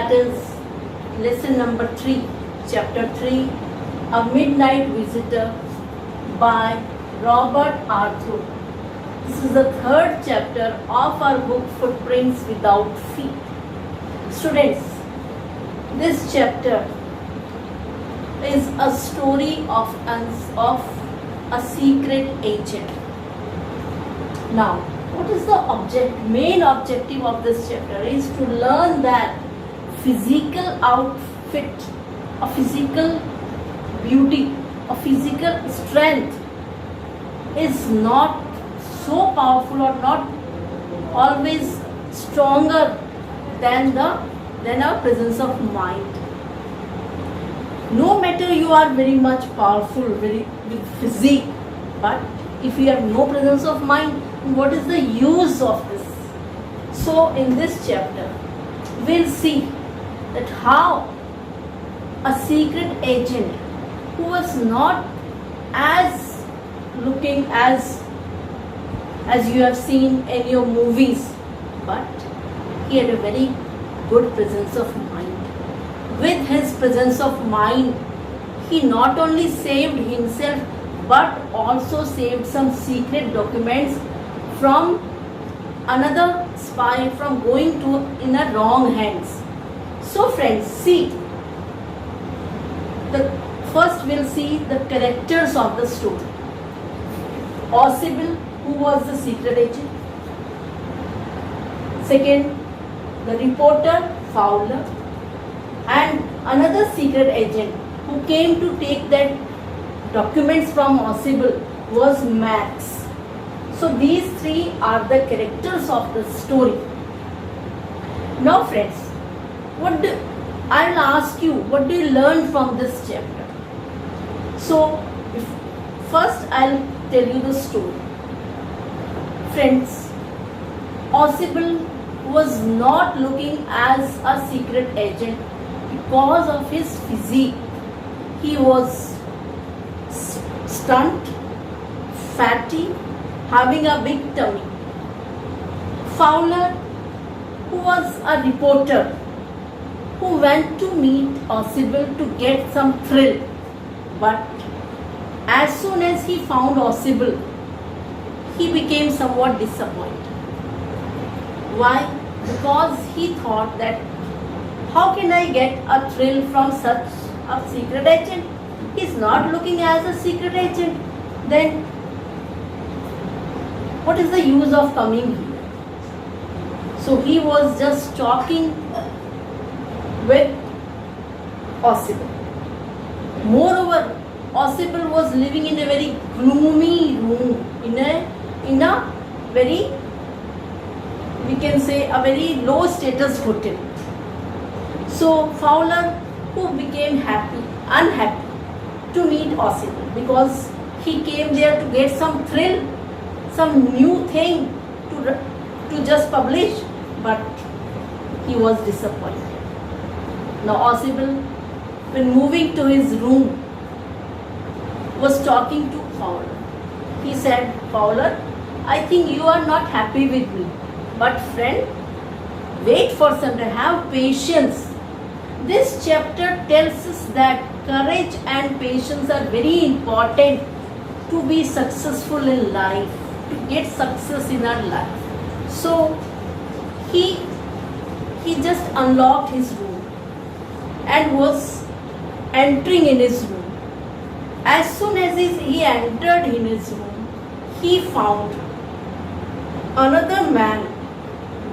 that is lesson number 3, chapter 3, A Midnight Visitor by Robert Arthur. This is the third chapter of our book Footprints Without Feet. Students, this chapter is a story of a secret agent. Now, what is the main objective of this chapter is to learn that physical outfit, a physical beauty, a physical strength is not so powerful or not always stronger than our presence of mind. No matter you are very much powerful, with physique, but if you have no presence of mind, what is the use of this? So in this chapter, we'll see that how a secret agent who was not as looking as you have seen in your movies, but he had a very good presence of mind. With his presence of mind, he not only saved himself but also saved some secret documents from another spy from going to in a wrong hands. So friends, see, first we'll see the characters of the story. Ausable, who was the secret agent. Second, the reporter Fowler, and another secret agent who came to take that documents from Ausable was Max. So these three are the characters of the story. Now friends, I'll ask you, what do you learn from this chapter? So first I'll tell you the story. Friends, Ausable was not looking as a secret agent because of his physique. He was stunt, fatty, having a big tummy. Fowler, who was a reporter, who went to meet Ausable to get some thrill, but as soon as he found Ausable, he became somewhat disappointed. Why? Because he thought that how can I get a thrill from such a secret agent? He's not looking as a secret agent. Then what is the use of coming here? So he was just talking with Ausable. Moreover, Ausable was living in a very gloomy room, in a very, we can say, a very low status hotel. So Fowler, who became unhappy to meet Ausable because he came there to get some thrill, some new thing to just publish, but he was disappointed. Now Ausable, when moving to his room, was talking to Fowler. He said, Fowler, I think you are not happy with me, but friend, wait for some time, have patience. This chapter tells us that courage and patience are very important to be successful in life, to get success in our life. So he just unlocked his room and was entering in his room. As soon as he entered in his room, he found another man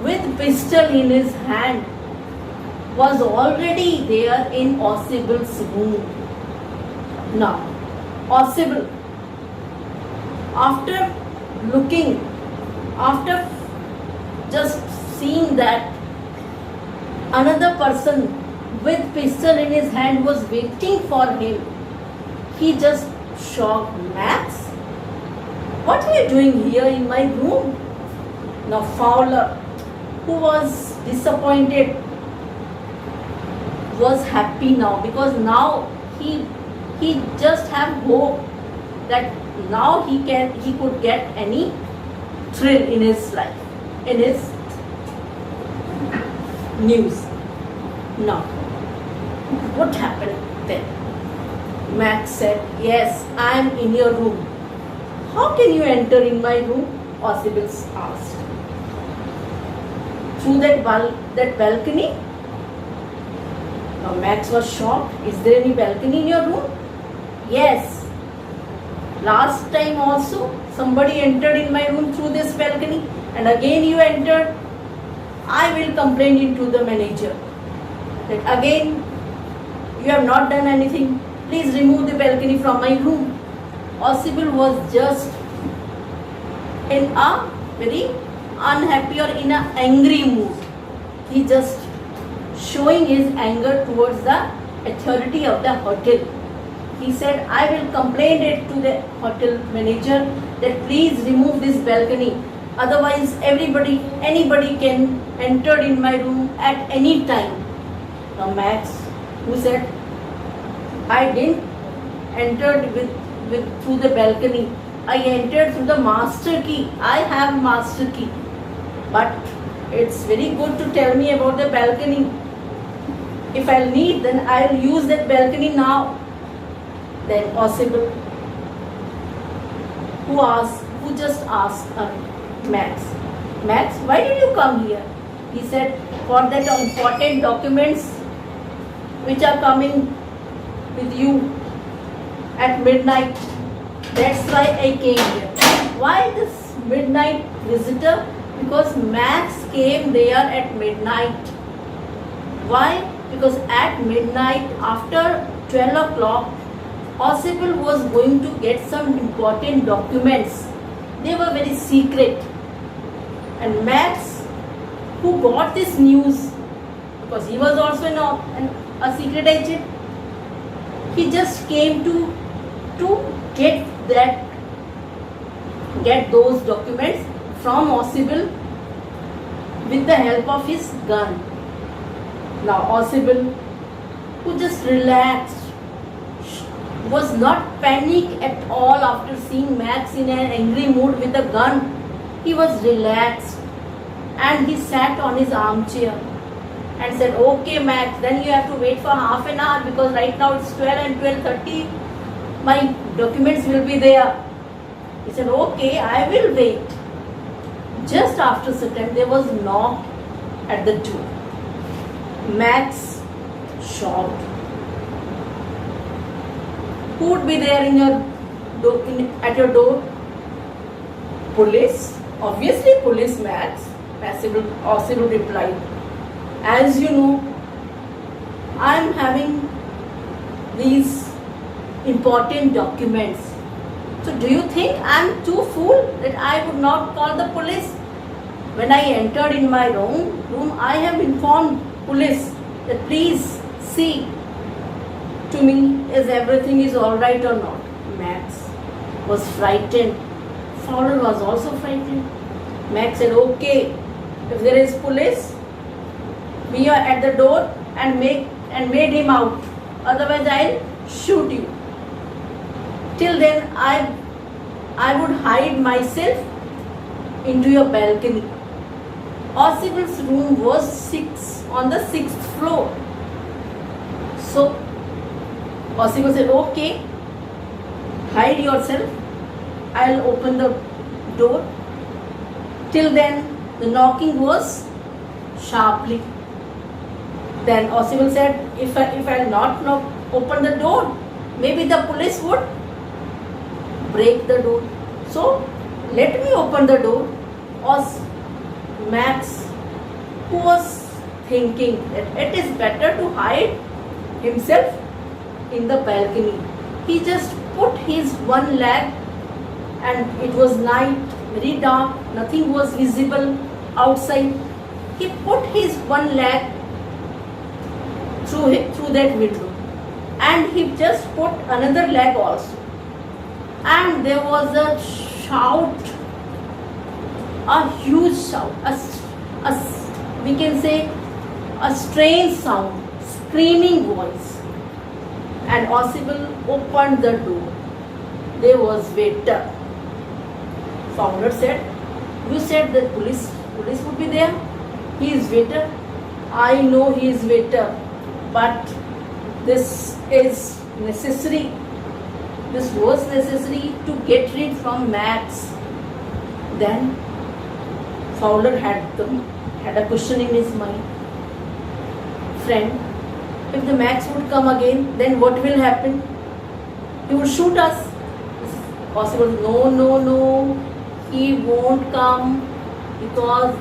with pistol in his hand was already there in Ausable's room. Now, Ausable, after just seeing that another person with pistol in his hand was waiting for him, he just shocked, Max, what are you doing here in my room? Now Fowler, who was disappointed, was happy now, because now he just have hope that now he could get any thrill in his life, in his news. Now, what happened then? Max said, yes, I am in your room. How can you enter in my room? Ossible asked. Through that balcony? Now Max was shocked. Is there any balcony in your room? Yes. Last time also somebody entered in my room through this balcony and again you entered. I will complain it to the manager that again you have not done anything. Please remove the balcony from my room. Ossible was just in a very unhappy or in an angry mood. He just showing his anger towards the authority of the hotel. He said, I will complain it to the hotel manager that please remove this balcony. Otherwise anybody can enter in my room at any time. Now Max, who said, I didn't enter through the balcony. I entered through the master key. I have master key. But it's very good to tell me about the balcony. If I'll need, then I'll use that balcony now. Then Ossible, who just asked Max, why did you come here? He said, for that important documents which are coming with you at midnight. That's why I came here. Why this midnight visitor? Because Max came there at midnight. Why? Because at midnight, after 12 o'clock, Ossible was going to get some important documents. They were very secret. And Max, who got this news, because he was also a secret agent, he just came to get those documents from Ossible with the help of his gun. Now Ossible, who just relaxed, was not panic at all after seeing Max in an angry mood with a gun. He was relaxed and he sat on his armchair and said, okay Max, then you have to wait for half an hour because right now it's 12 and 12:30. My documents will be there. He said, okay, I will wait. Just after some time, there was a knock at the door. Max shocked. Who would be there at your door? Police. Obviously, police, Max. Ossible replied. As you know, I am having these important documents. So do you think I am too fool that I would not call the police? When I entered in my room, I have informed police that please see to me is everything is alright or not. Max was frightened. Fowler was also frightened. Max said, okay, if there is police, be at the door and made him out. Otherwise I'll shoot you. Till then I would hide myself into your balcony. Ossible's room was on the 6th floor. So Ossible said, okay, hide yourself. I'll open the door. Till then the knocking was sharply. Then Ossible said, if I'll not open the door, maybe the police would break the door. So let me open the door. Max, who was thinking that it is better to hide himself in the balcony, he just put his one leg, and it was night, very dark, nothing was visible outside. He put his one leg through that window, and he just put another leg also. And there was a shout, a huge shout, we can say a strange sound, screaming voice. And Ossible opened the door. There was waiter. Fowler said, you said that police would be there. He is waiter. I know he is waiter. but this is necessary. This was necessary to get rid from Max. Then Fowler had a question in his mind. Friend, if the Max would come again, then what will happen? He would shoot us. This is possible. No. He won't come because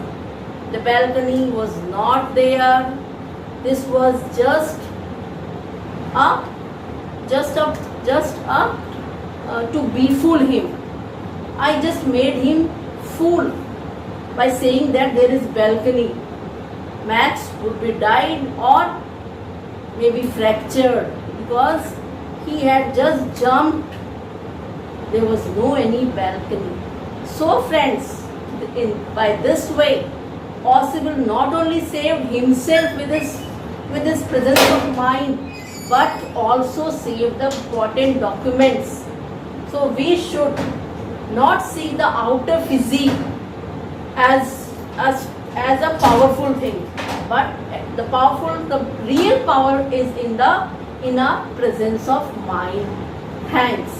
the balcony was not there. This was just to befool him. I just made him fool by saying that there is balcony. Max would be died or maybe fractured because he had just jumped. There was no any balcony. So friends, by this way, Possible not only saved himself with his presence of mind, but also saved the important documents. So we should not see the outer physique as a powerful thing, but the real power is in a presence of mind. Thanks.